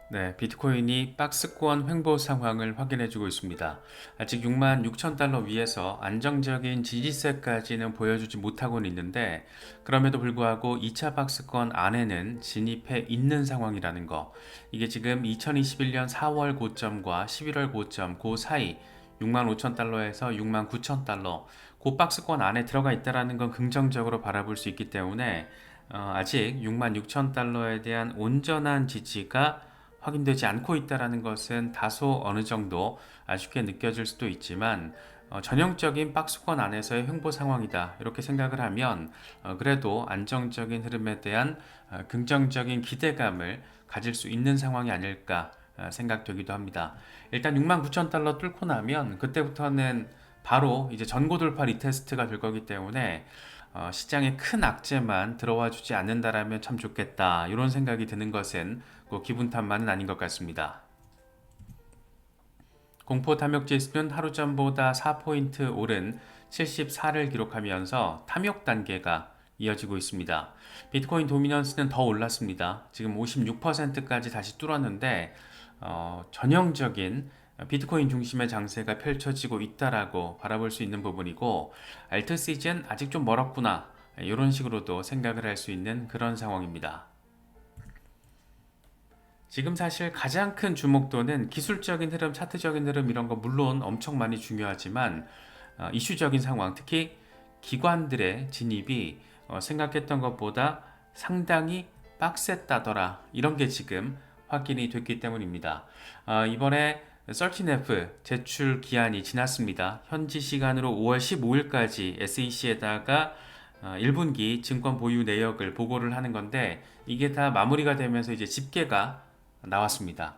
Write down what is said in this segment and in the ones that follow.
네, 비트코인이 박스권 횡보 상황을 확인해주고 있습니다. 아직 6만 6천 달러 위에서 안정적인 지지세까지는 보여주지 못하고는 있는데, 그럼에도 불구하고 2차 박스권 안에는 진입해 있는 상황이라는 거. 이게 지금 2021년 4월 고점과 11월 고점 그 사이 6만 5천 달러에서 6만 9천 달러 그 박스권 안에 들어가 있다는 건 긍정적으로 바라볼 수 있기 때문에 아직 6만 6천 달러에 대한 온전한 지지가 확인되지 않고 있다는 것은 다소 어느 정도 아쉽게 느껴질 수도 있지만 전형적인 박스권 안에서의 횡보 상황이다 이렇게 생각을 하면 그래도 안정적인 흐름에 대한 긍정적인 기대감을 가질 수 있는 상황이 아닐까 생각되기도 합니다. 일단 6만 9천 달러 뚫고 나면 그때부터는 바로 이제 전고 돌파 리테스트가 될 거기 때문에 시장에 큰 악재만 들어와 주지 않는다라면 참 좋겠다 이런 생각이 드는 것은 그 기분 탓만은 아닌 것 같습니다. 공포 탐욕 지수는 하루 전보다 4포인트 오른 74를 기록하면서 탐욕 단계가 이어지고 있습니다. 비트코인 도미넌스는 더 올랐습니다. 지금 56%까지 다시 뚫었는데 전형적인 비트코인 중심의 장세가 펼쳐지고 있다라고 바라볼 수 있는 부분이고 알트 시즌 아직 좀 멀었구나 이런 식으로도 생각을 할 수 있는 그런 상황입니다. 지금 사실 가장 큰 주목도는 기술적인 흐름, 차트적인 흐름 이런 거 물론 엄청 많이 중요하지만 이슈적인 상황, 특히 기관들의 진입이 생각했던 것보다 상당히 빡셌다더라 이런 게 지금 확인이 됐기 때문입니다. 이번에 13F 제출 기한이 지났습니다. 현지 시간으로 5월 15일까지 SEC에다가 1분기 증권 보유 내역을 보고를 하는 건데 이게 다 마무리가 되면서 이제 집계가 나왔습니다.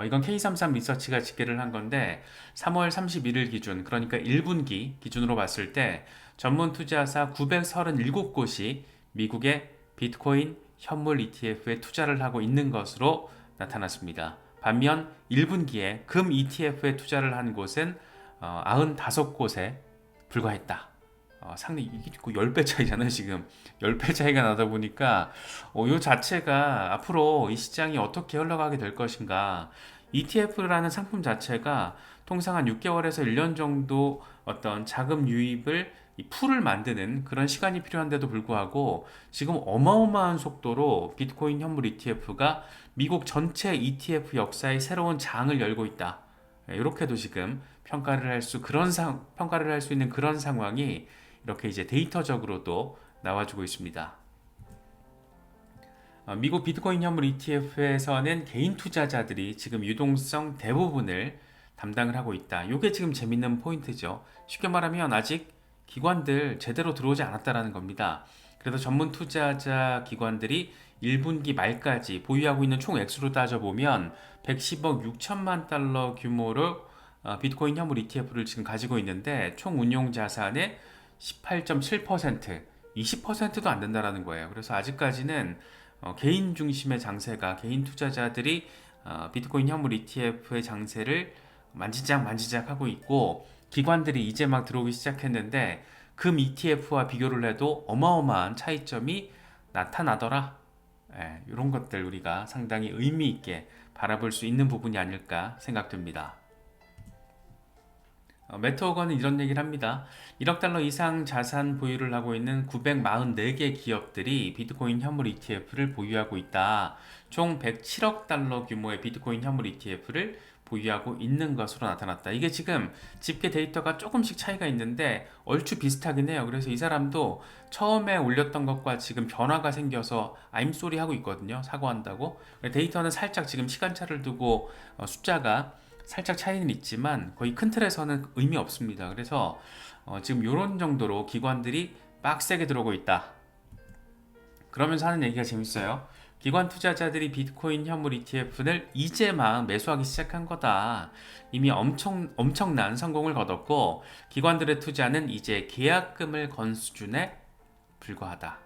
이건 K33 리서치가 집계를 한 건데 3월 31일 기준 그러니까 1분기 기준으로 봤을 때 전문 투자사 937곳이 미국의 비트코인 현물 ETF에 투자를 하고 있는 것으로 나타났습니다. 반면 1분기에 금 ETF에 투자를 한 곳은 95곳에 불과했다. 상당히 이게 10배 차이잖아요, 지금. 10배 차이가 나다 보니까 이 자체가 앞으로 이 시장이 어떻게 흘러가게 될 것인가. ETF라는 상품 자체가 통상 한 6개월에서 1년 정도 어떤 자금 유입을 이 풀을 만드는 그런 시간이 필요한데도 불구하고 지금 어마어마한 속도로 비트코인 현물 ETF가 미국 전체 ETF 역사의 새로운 장을 열고 있다. 이렇게도 지금 평가를 할 수 있는 그런 상황이 이렇게 이제 데이터적으로도 나와주고 있습니다. 미국 비트코인 현물 ETF에서는 개인 투자자들이 지금 유동성 대부분을 담당을 하고 있다. 이게 지금 재밌는 포인트죠. 쉽게 말하면 아직 기관들 제대로 들어오지 않았다라는 겁니다. 그래서 전문 투자자 기관들이 1분기 말까지 보유하고 있는 총 액수로 따져보면 110억 6천만 달러 규모로 비트코인 현물 ETF를 지금 가지고 있는데 총 운용 자산의 18.7%, 20%도 안 된다라는 거예요. 그래서 아직까지는 개인 중심의 장세가 개인 투자자들이 비트코인 현물 ETF의 장세를 만지작 하고 있고 기관들이 이제 막 들어오기 시작했는데 금 ETF와 비교를 해도 어마어마한 차이점이 나타나더라. 이런 것들 우리가 상당히 의미 있게 바라볼 수 있는 부분이 아닐까 생각됩니다. 메트워건은 이런 얘기를 합니다. 1억 달러 이상 자산 보유를 하고 있는 944개 기업들이 비트코인 현물 ETF를 보유하고 있다. 총 107억 달러 규모의 비트코인 현물 ETF를 보유하고 있는 것으로 나타났다. 이게 지금 집계 데이터가 조금씩 차이가 있는데 얼추 비슷하긴 해요. 그래서 이 사람도 처음에 올렸던 것과 지금 변화가 생겨서 I'm sorry 하고 있거든요. 사과한다고. 데이터는 살짝 지금 시간차를 두고 숫자가 살짝 차이는 있지만 거의 큰 틀에서는 의미 없습니다. 그래서 지금 이런 정도로 기관들이 빡세게 들어오고 있다. 그러면서 하는 얘기가 재밌어요. 기관 투자자들이 비트코인 현물 ETF를 이제 막 매수하기 시작한 거다. 이미 엄청난 성공을 거뒀고 기관들의 투자는 이제 계약금을 건 수준에 불과하다.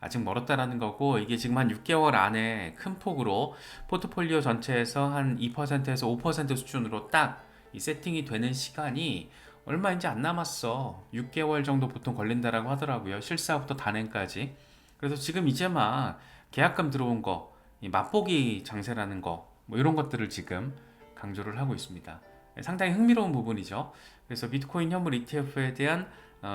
아직 멀었다라는 거고 이게 지금 한 6개월 안에 큰 폭으로 포트폴리오 전체에서 한 2%에서 5% 수준으로 딱 이 세팅이 되는 시간이 얼마 이제 안 남았어. 6개월 정도 보통 걸린다라고 하더라고요. 실사부터 단행까지. 그래서 지금 이제 막 계약금 들어온 거, 이 맛보기 장세라는 거 뭐 이런 것들을 지금 강조를 하고 있습니다. 상당히 흥미로운 부분이죠. 그래서 비트코인 현물 ETF에 대한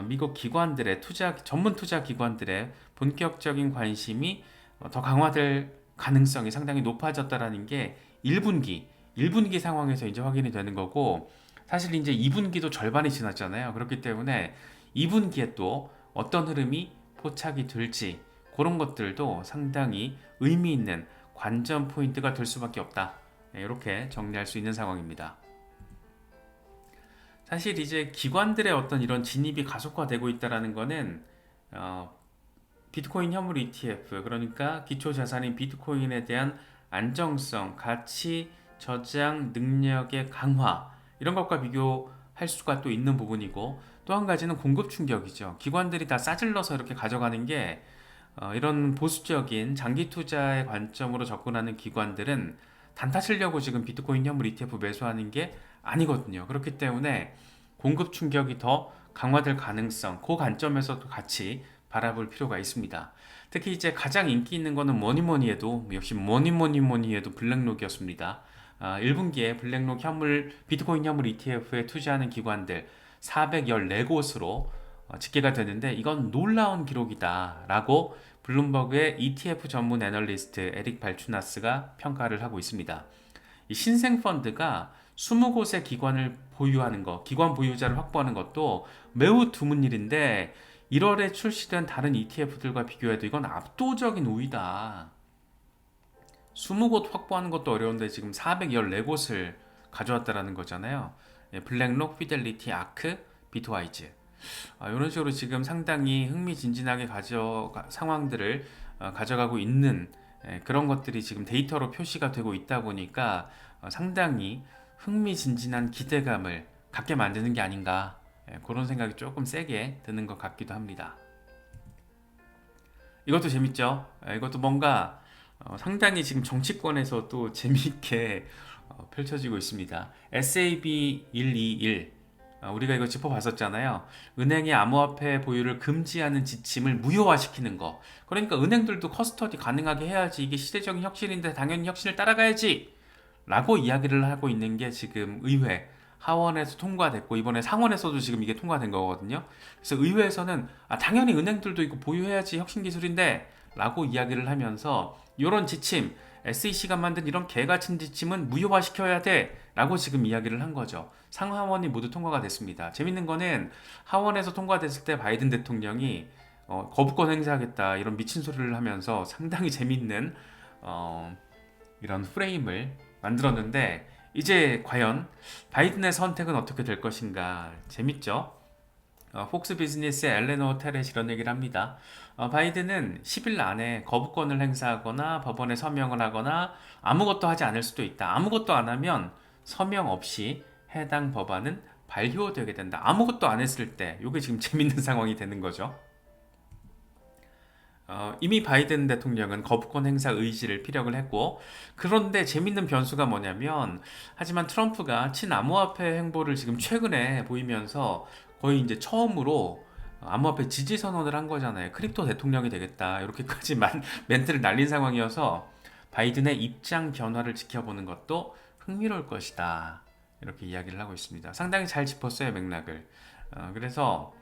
미국 기관들의 전문 투자 기관들의 본격적인 관심이 더 강화될 가능성이 상당히 높아졌다라는 게 1분기 상황에서 이제 확인이 되는 거고, 사실 이제 2분기도 절반이 지났잖아요. 그렇기 때문에 2분기에 또 어떤 흐름이 포착이 될지 그런 것들도 상당히 의미 있는 관전 포인트가 될 수밖에 없다. 이렇게 정리할 수 있는 상황입니다. 사실 이제 기관들의 어떤 이런 진입이 가속화되고 있다는 거는 비트코인 현물 ETF, 그러니까 기초 자산인 비트코인에 대한 안정성, 가치 저장 능력의 강화, 이런 것과 비교할 수가 또 있는 부분이고, 또 한 가지는 공급 충격이죠. 기관들이 다 싸질러서 이렇게 가져가는 게 이런 보수적인 장기 투자의 관점으로 접근하는 기관들은 단타 치려고 지금 비트코인 현물 ETF 매수하는 게 아니거든요. 그렇기 때문에 공급 충격이 더 강화될 가능성, 그 관점에서도 같이 바라볼 필요가 있습니다. 특히 이제 가장 인기 있는 거는 뭐니 해도, 역시 뭐니 해도 블랙록이었습니다. 1분기에 블랙록 비트코인 현물 ETF에 투자하는 기관들 414곳으로 집계가 되는데, 이건 놀라운 기록이다 라고 블룸버그의 ETF 전문 애널리스트 에릭 발추나스가 평가를 하고 있습니다. 이 신생 펀드가 20곳의 기관을 보유하는 것, 기관 보유자를 확보하는 것도 매우 드문 일인데, 1월에 출시된 다른 ETF들과 비교해도 이건 압도적인 우위다. 20곳 확보하는 것도 어려운데 지금 414곳을 가져왔다라는 거잖아요. 블랙록, 피델리티, 아크, 비트와이즈. 이런 식으로 지금 상당히 흥미진진하게 상황들을 가져가고 있는 그런 것들이 지금 데이터로 표시가 되고 있다 보니까 상당히 흥미진진한 기대감을 갖게 만드는 게 아닌가, 그런 생각이 조금 세게 드는 것 같기도 합니다. 이것도 재밌죠? 이것도 뭔가 상당히 지금 정치권에서 또 재미있게 펼쳐지고 있습니다. SAB121, 우리가 이거 짚어봤었잖아요. 은행의 암호화폐 보유를 금지하는 지침을 무효화시키는 거. 그러니까 은행들도 커스터디 가능하게 해야지, 이게 시대적인 혁신인데 당연히 혁신을 따라가야지 라고 이야기를 하고 있는 게 지금 의회 하원에서 통과됐고, 이번에 상원에서도 지금 이게 통과된 거거든요. 그래서 의회에서는 당연히 은행들도 이거 보유해야지 혁신기술인데 라고 이야기를 하면서, 이런 지침, SEC가 만든 이런 개같은 지침은 무효화시켜야 돼 라고 지금 이야기를 한 거죠. 상하원이 모두 통과가 됐습니다. 재밌는 거는 하원에서 통과됐을 때 바이든 대통령이 거부권 행사하겠다 이런 미친 소리를 하면서 상당히 재밌는 이런 프레임을 만들었는데, 이제 과연 바이든의 선택은 어떻게 될 것인가 재밌죠? 폭스 비즈니스의 엘레노 테렛이 이런 얘기를 합니다. 바이든은 10일 안에 거부권을 행사하거나 법원에 서명을 하거나 아무것도 하지 않을 수도 있다. 아무것도 안 하면 서명 없이 해당 법안은 발효되게 된다. 아무것도 안 했을 때, 이게 지금 재밌는 상황이 되는 거죠. 이미 바이든 대통령은 거부권 행사 의지를 피력을 했고, 그런데 재밌는 변수가 뭐냐면, 하지만 트럼프가 친암호화폐 행보를 지금 최근에 보이면서 거의 이제 처음으로 암호화폐 지지 선언을 한 거잖아요. 크립토 대통령이 되겠다 이렇게까지 멘트를 날린 상황이어서 바이든의 입장 변화를 지켜보는 것도 흥미로울 것이다, 이렇게 이야기를 하고 있습니다. 상당히 잘 짚었어요, 맥락을. 그래서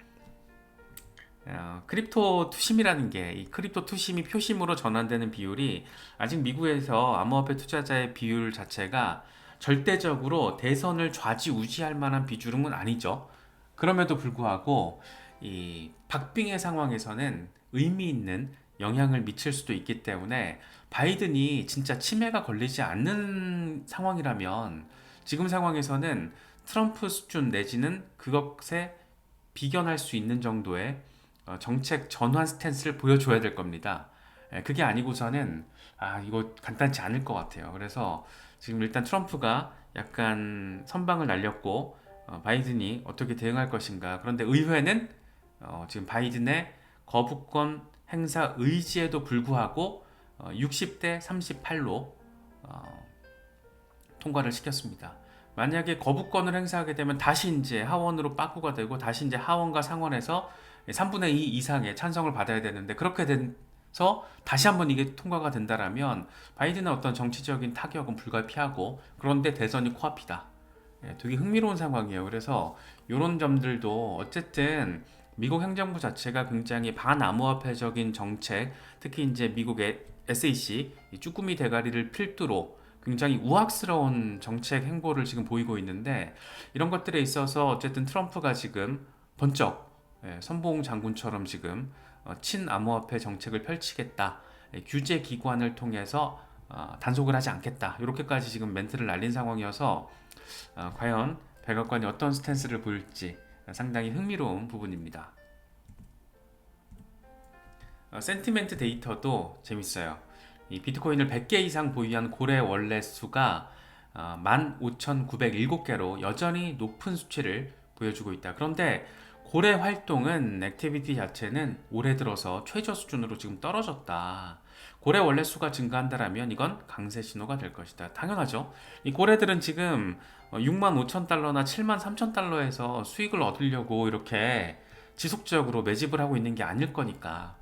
크립토 투심이라는 게, 이 크립토 투심이 표심으로 전환되는 비율이 아직 미국에서 암호화폐 투자자의 비율 자체가 절대적으로 대선을 좌지우지할 만한 비중은 아니죠. 그럼에도 불구하고 이 박빙의 상황에서는 의미 있는 영향을 미칠 수도 있기 때문에, 바이든이 진짜 치매가 걸리지 않는 상황이라면 지금 상황에서는 트럼프 수준 내지는 그것에 비견할 수 있는 정도의 정책 전환 스탠스를 보여줘야 될 겁니다. 그게 아니고서는 이거 간단치 않을 것 같아요. 그래서 지금 일단 트럼프가 약간 선방을 날렸고, 바이든이 어떻게 대응할 것인가. 그런데 의회는 지금 바이든의 거부권 행사 의지에도 불구하고 60대 38로 통과를 시켰습니다. 만약에 거부권을 행사하게 되면 다시 이제 하원으로 빠꾸가 되고, 다시 이제 하원과 상원에서 3분의 2 이상의 찬성을 받아야 되는데, 그렇게 된 다시 한번 이게 통과가 된다라면 바이든의 어떤 정치적인 타격은 불가피하고, 그런데 대선이 코앞이다. 되게 흥미로운 상황이에요. 그래서 이런 점들도 어쨌든 미국 행정부 자체가 굉장히 반암호화폐적인 정책, 특히 이제 미국의 SEC 이 쭈꾸미 대가리를 필두로 굉장히 우악스러운 정책 행보를 지금 보이고 있는데, 이런 것들에 있어서 어쨌든 트럼프가 지금 번쩍 선봉 장군처럼 지금 친암호화폐 정책을 펼치겠다, 규제 기관을 통해서 단속을 하지 않겠다, 이렇게까지 지금 멘트를 날린 상황이어서 과연 백악관이 어떤 스탠스를 보일지 상당히 흥미로운 부분입니다. 센티멘트 데이터도 재밌어요. 이 비트코인을 100개 이상 보유한 고래 원래 수가 15,907개로 여전히 높은 수치를 보여주고 있다. 그런데 고래 활동은 액티비티 자체는 올해 들어서 최저 수준으로 지금 떨어졌다. 고래 원래 수가 증가한다라면 이건 강세 신호가 될 것이다. 당연하죠. 이 고래들은 지금 65,000달러나 73,000달러에서 수익을 얻으려고 이렇게 지속적으로 매집을 하고 있는 게 아닐 거니까.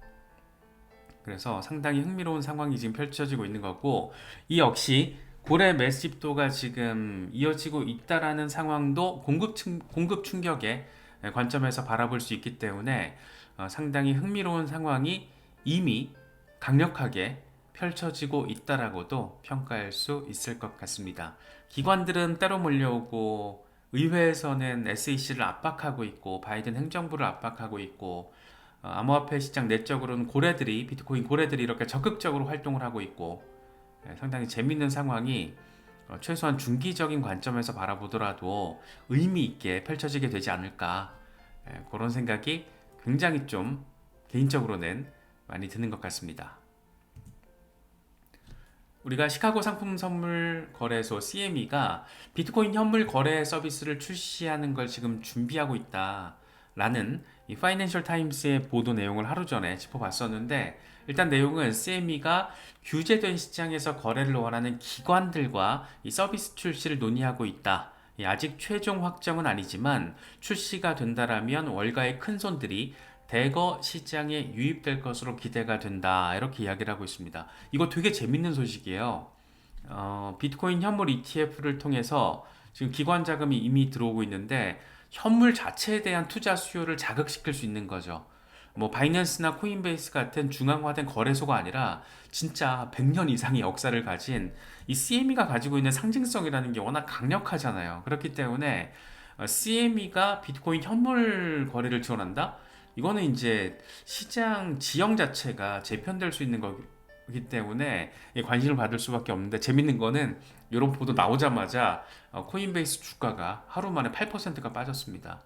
그래서 상당히 흥미로운 상황이 지금 펼쳐지고 있는 거고, 이 역시 고래 매집도가 지금 이어지고 있다라는 상황도 공급 충격의 관점에서 바라볼 수 있기 때문에 상당히 흥미로운 상황이 이미 강력하게 펼쳐지고 있다라고도 평가할 수 있을 것 같습니다. 기관들은 때로 몰려오고, 의회에서는 SEC를 압박하고 있고, 바이든 행정부를 압박하고 있고, 암호화폐 시장 내적으로는 비트코인 고래들이 이렇게 적극적으로 활동을 하고 있고, 상당히 재밌는 상황이 최소한 중기적인 관점에서 바라보더라도 의미 있게 펼쳐지게 되지 않을까, 그런 생각이 굉장히 좀 개인적으로는 많이 드는 것 같습니다. 우리가 시카고 상품 선물 거래소 CME가 비트코인 현물 거래 서비스를 출시하는 걸 지금 준비하고 있다라는 이 파이낸셜 타임스의 보도 내용을 하루 전에 짚어봤었는데, 일단 내용은 CME가 규제된 시장에서 거래를 원하는 기관들과 이 서비스 출시를 논의하고 있다. 아직 최종 확정은 아니지만 출시가 된다라면 월가의 큰 손들이 대거 시장에 유입될 것으로 기대가 된다, 이렇게 이야기를 하고 있습니다. 이거 되게 재밌는 소식이에요. 비트코인 현물 ETF를 통해서 지금 기관 자금이 이미 들어오고 있는데, 현물 자체에 대한 투자 수요를 자극시킬 수 있는 거죠. 뭐 바이낸스나 코인베이스 같은 중앙화된 거래소가 아니라 진짜 100년 이상의 역사를 가진 이 CME가 가지고 있는 상징성이라는 게 워낙 강력하잖아요. 그렇기 때문에 CME가 비트코인 현물 거래를 지원한다? 이거는 이제 시장 지형 자체가 재편될 수 있는 거기 때문에 관심을 받을 수밖에 없는데, 재밌는 거는 이런 보도 나오자마자 코인베이스 주가가 하루 만에 8%가 빠졌습니다.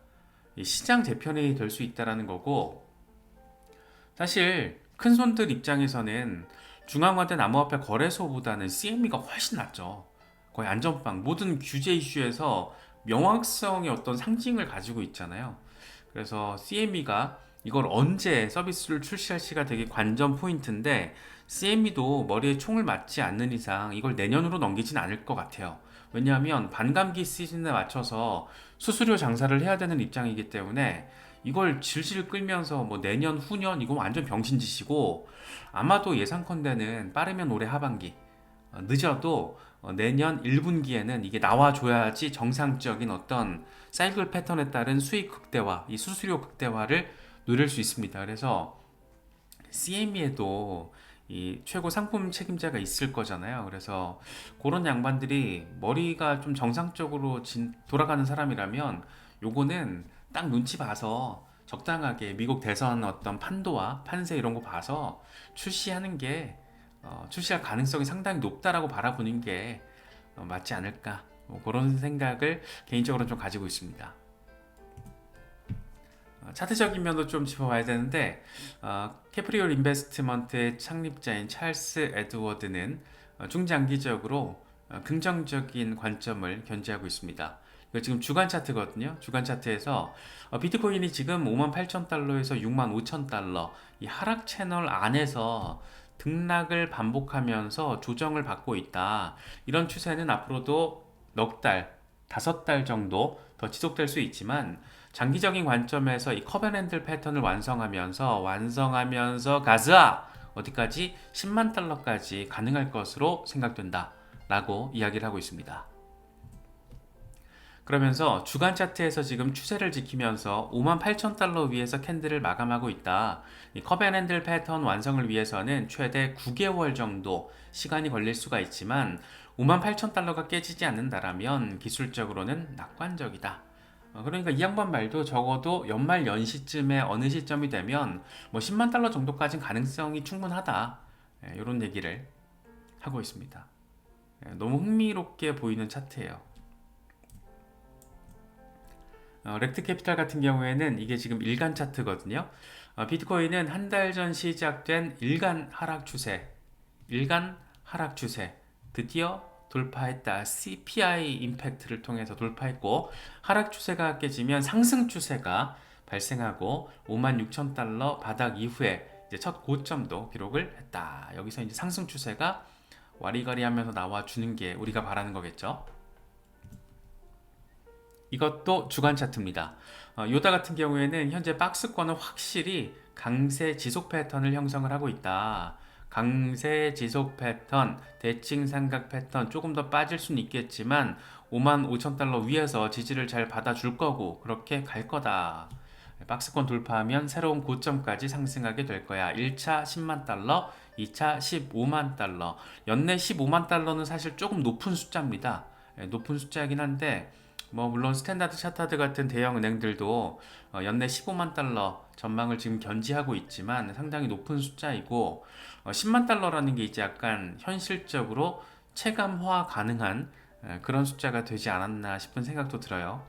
시장 재편이 될 수 있다는 거고, 사실 큰 손들 입장에서는 중앙화된 암호화폐 거래소보다는 CME가 훨씬 낫죠. 거의 안전빵, 모든 규제 이슈에서 명확성의 어떤 상징을 가지고 있잖아요. 그래서 CME가 이걸 언제 서비스를 출시할지가 되게 관전 포인트인데, CME도 머리에 총을 맞지 않는 이상 이걸 내년으로 넘기진 않을 것 같아요. 왜냐하면 반감기 시즌에 맞춰서 수수료 장사를 해야 되는 입장이기 때문에 이걸 질질 끌면서 뭐 내년 후년, 이거 완전 병신짓이고, 아마도 예상컨대는 빠르면 올해 하반기, 늦어도 내년 1분기에는 이게 나와줘야지 정상적인 어떤 사이클 패턴에 따른 수익 극대화, 이 수수료 극대화를 노릴 수 있습니다. 그래서 CME에도 이 최고 상품 책임자가 있을 거잖아요. 그래서 그런 양반들이 머리가 좀 정상적으로 돌아가는 사람이라면 요거는 딱 눈치 봐서 적당하게 미국 대선 어떤 판도와 판세 이런 거 봐서 출시하는 게 출시할 가능성이 상당히 높다라고 바라보는 게 맞지 않을까, 뭐 그런 생각을 개인적으로 좀 가지고 있습니다. 차트적인 면도 좀 짚어봐야 되는데, 캐프리올 인베스트먼트의 창립자인 찰스 에드워드는 중장기적으로 긍정적인 관점을 견지하고 있습니다. 이거 지금 주간 차트거든요. 주간 차트에서 비트코인이 지금 58,000달러에서 65,000달러 이 하락 채널 안에서 등락을 반복하면서 조정을 받고 있다. 이런 추세는 앞으로도 넉 달, 5달 정도 더 지속될 수 있지만, 장기적인 관점에서 이 커버랜드 패턴을 완성하면서 가자! 어디까지 10만 달러까지 가능할 것으로 생각된다 라고 이야기를 하고 있습니다. 그러면서 주간 차트에서 지금 추세를 지키면서 58,000달러 위에서 캔들을 마감하고 있다. 이 컵앤핸들 패턴 완성을 위해서는 최대 9개월 정도 시간이 걸릴 수가 있지만 58,000달러가 깨지지 않는다라면 기술적으로는 낙관적이다. 그러니까 이 양반 말도 적어도 연말 연시쯤에 어느 시점이 되면 뭐 10만 달러 정도까지는 가능성이 충분하다. 이런 얘기를 하고 있습니다. 너무 흥미롭게 보이는 차트예요. 렉트 캐피탈 같은 경우에는 이게 지금 일간 차트거든요. 비트코인은 한 달 전 시작된 일간 하락 추세 드디어 돌파했다. CPI 임팩트를 통해서 돌파했고 하락 추세가 깨지면 상승 추세가 발생하고 56,000달러 바닥 이후에 이제 첫 고점도 기록을 했다. 여기서 이제 상승 추세가 와리가리하면서 나와주는 게 우리가 바라는 거겠죠. 이것도 주간 차트입니다. 요다 같은 경우에는 현재 박스권은 확실히 강세 지속 패턴을 형성을 하고 있다. 강세 지속 패턴, 대칭 삼각 패턴 조금 더 빠질 수는 있겠지만 55,000달러 위에서 지지를 잘 받아줄 거고 그렇게 갈 거다. 박스권 돌파하면 새로운 고점까지 상승하게 될 거야. 1차 10만 달러, 2차 15만 달러. 연내 15만 달러는 사실 조금 높은 숫자입니다. 높은 숫자이긴 한데 뭐 물론 스탠다드 차타드 같은 대형 은행들도 연내 15만 달러 전망을 지금 견지하고 있지만 상당히 높은 숫자이고 10만 달러라는 게 이제 약간 현실적으로 체감화 가능한 그런 숫자가 되지 않았나 싶은 생각도 들어요.